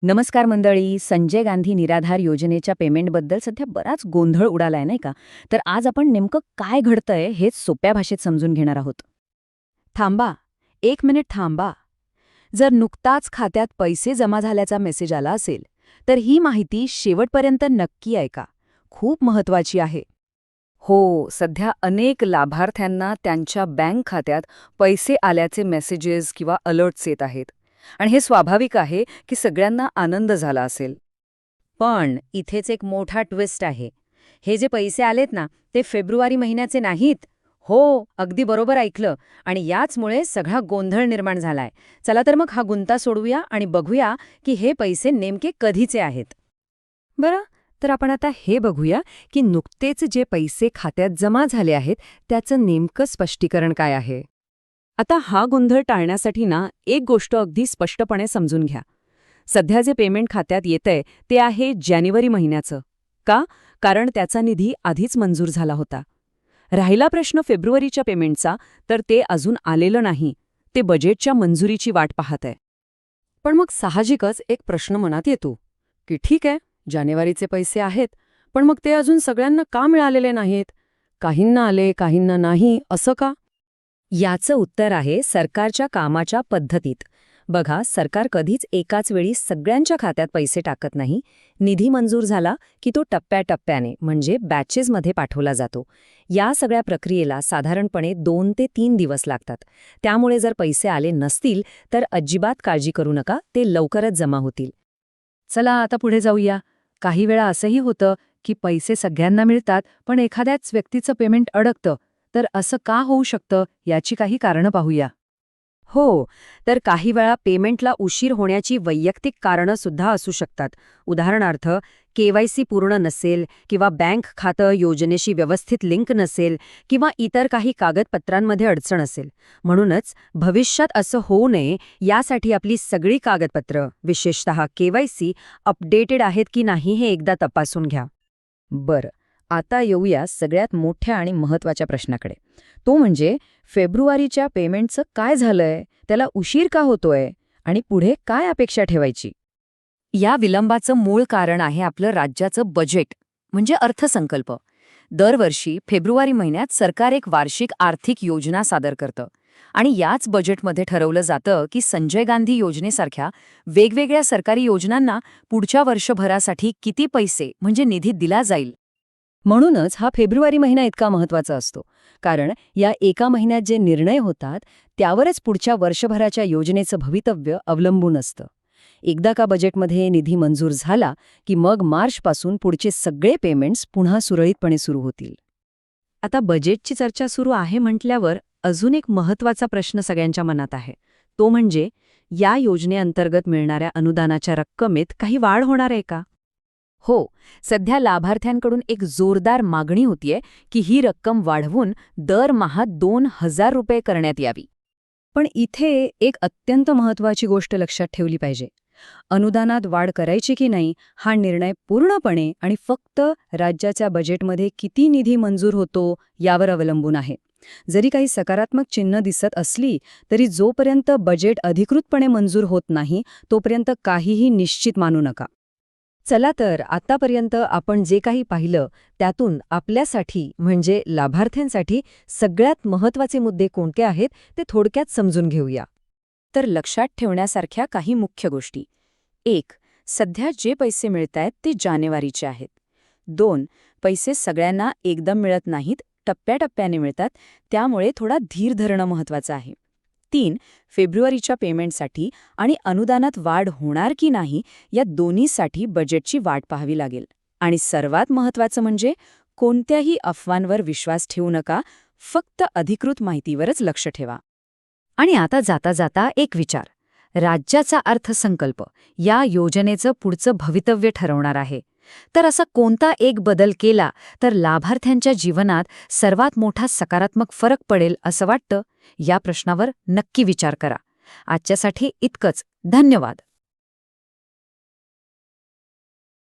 नमस्कार मंडळी. संजय गांधी निराधार योजनेच्या पेमेंटबद्दल सध्या बराच गोंधळ उडालाय नाही का? तर आज आपण नेमकं काय घडतंय हेच सोप्या भाषेत समजून घेणार आहोत. थांबा, 1 मिनिट थांबा. जर नुकताच खात्यात पैसे जमा झाल्याचा मेसेज आला असेल, तर ही माहिती शेवटपर्यंत नक्की ऐका. खूप महत्वाची आहे. हो, सध्या अनेक लाभार्थ्यांना त्यांच्या बँक खात्यात पैसे आल्याचे मेसेजेस किंवा अलर्ट्स येत आहेत. आणि हे स्वाभाविक आहे की सगळ्यांना आनंद झाला असेल. पण इथेच एक मोठा ट्विस्ट आहे. हे जे पैसे आलेत ना, ते फेब्रुवारी महिन्याचे नाहीत. हो, अगदी बरोबर ऐकलं. आणि याचमुळे सगळा गोंधळ निर्माण झालाय. चला तर मग हा गुंता सोडवूया आणि बघूया की हे पैसे नेमके कधीचे आहेत. बरं, तर आपण आता हे बघूया की नुकतेच जे पैसे खात्यात जमा झाले आहेत त्याचं नेमकं स्पष्टीकरण काय आहे. आता हा गोंधळ टाळण्यासाठी ना एक गोष्ट अगदी स्पष्टपणे समजून घ्या. सध्या जे पेमेंट खात्यात येतंय ते आहे जानेवारी महिन्याचं. का? कारण त्याचा निधी आधीच मंजूर झाला होता. राहिला प्रश्न फेब्रुवारीच्या पेमेंटचा, तर ते अजून आलेलं नाही. ते बजेटच्या मंजुरीची वाट पाहत आहे. पण मग साहजिकच एक प्रश्न मनात येतो की ठीक आहे, जानेवारीचे पैसे आहेत, पण मग ते अजून सगळ्यांना का मिळालेले नाहीत? काहींना आले, काहींना नाही, असं का? याचं उत्तर आहे सरकारच्या कामाच्या पद्धतीत. बघा, सरकार कधीच एकाच वेळी सगळ्यांच्या खात्यात पैसे टाकत नाही. निधी मंजूर झाला की तो टप्प्याटप्प्याने म्हणजे बॅचेसमध्ये पाठवला जातो. या सगळ्या प्रक्रियेला साधारणपणे 2 ते 3 दिवस लागतात. त्यामुळे जर पैसे आले नसतील तर अजिबात काळजी करू नका, ते लवकरच जमा होतील. चला आता पुढे जाऊया. काही वेळा असंही होतं की पैसे सगळ्यांना मिळतात पण एखाद्याच व्यक्तीचं पेमेंट अडकतं. तर असं का होऊ शकतं याची काही कारणं पाहूया. हो, तर काही वेळा पेमेंटला उशीर होण्याची वैयक्तिक कारणं सुद्धा असू शकतात. उदाहरणार्थ, केवायसी पूर्ण नसेल किंवा बँक खातं योजनेशी व्यवस्थित लिंक नसेल किंवा इतर काही कागदपत्रांमध्ये अडचण असेल. म्हणूनच भविष्यात असं होऊ नये यासाठी आपली सगळी कागदपत्रं, विशेषतः केवायसी, अपडेटेड आहेत की नाही हे एकदा तपासून घ्या. बरं, आता येऊया सगळ्यात मोठ्या आणि महत्त्वाच्या प्रश्नाकडे. तो म्हणजे फेब्रुवारीच्या पेमेंटचं काय झालंय, त्याला उशीर का होतोय आणि पुढे काय अपेक्षा ठेवायची. या विलंबाचं मूळ कारण आहे आपलं राज्याचं बजेट, म्हणजे अर्थसंकल्प. दरवर्षी फेब्रुवारी महिन्यात सरकार एक वार्षिक आर्थिक योजना सादर करतं. आणि याच बजेटमध्ये ठरवलं जातं की संजय गांधी योजनेसारख्या वेगवेगळ्या सरकारी योजनांना पुढच्या वर्षभरासाठी किती पैसे म्हणजे निधी दिला जाईल. म्हणूनच हा फेब्रुवारी महिना इतका महत्त्वाचा असतो. कारण या एका महिन्यात जे निर्णय होतात त्यावरच पुढच्या वर्षभराच्या योजनेचं भवितव्य अवलंबून असतं. एकदा का बजेटमध्ये निधी मंजूर झाला की मग मार्चपासून पुढचे सगळे पेमेंट्स पुन्हा सुरळीतपणे सुरू होतील. आता बजेटची चर्चा सुरू आहे म्हटल्यावर अजून एक महत्त्वाचा प्रश्न सगळ्यांच्या मनात आहे. तो म्हणजे या योजनेअंतर्गत मिळणाऱ्या अनुदानाच्या रक्कमेत काही वाढ होणार आहे का? हो, सध्या लाभार्थ्यांकडून एक जोरदार मागणी होतीये की ही रक्कम वाढवून दरमहा 2,000 रुपये करण्यात यावी. पण इथे एक अत्यंत महत्त्वाची गोष्ट लक्षात ठेवली पाहिजे. अनुदानात वाढ करायची की नाही हा निर्णय पूर्णपणे आणि फक्त राज्याच्या बजेटमध्ये किती निधी मंजूर होतो यावर अवलंबून आहे. जरी काही सकारात्मक चिन्ह दिसत असली तरी जोपर्यंत बजेट अधिकृतपणे मंजूर होत नाही तोपर्यंत काहीही निश्चित मानू नका. चला तर आतापर्यंत आपण जे काही पाहिलं त्यातून आपल्यासाठी म्हणजे लाभार्थ्यांसाठी सगळ्यात महत्त्वाचे मुद्दे कोणते आहेत ते थोडक्यात समजून घेऊया. तर लक्षात ठेवण्यासारख्या काही मुख्य गोष्टी. 1. सध्या जे पैसे मिळतायत ते जानेवारीचे आहेत. 2. पैसे सगळ्यांना एकदम मिळत नाहीत, टप्प्याटप्प्याने मिळतात, त्यामुळे थोडा धीर धरणं महत्त्वाचं आहे. 3. फेब्रुवारीच्या पेमेंटसाठी आणि अनुदानात वाढ होणार की नाही या दोन्हीसाठी बजेटची वाट पाहावी लागेल. आणि सर्वात महत्त्वाचं म्हणजे कोणत्याही अफवांवर विश्वास ठेवू नका, फक्त अधिकृत माहितीवरच लक्ष ठेवा. आणि आता जाता जाता एक विचार. राज्याचा अर्थसंकल्प या योजनेचं पुढचं भवितव्य ठरवणार आहे. तर असा कोणता एक बदल केला तर लाभार्थ्यांच्या जीवनात सर्वात मोठा सकारात्मक फरक पडेल असं वाटतं? या प्रश्नावर नक्की विचार करा. आजच्यासाठी इतकंच. धन्यवाद.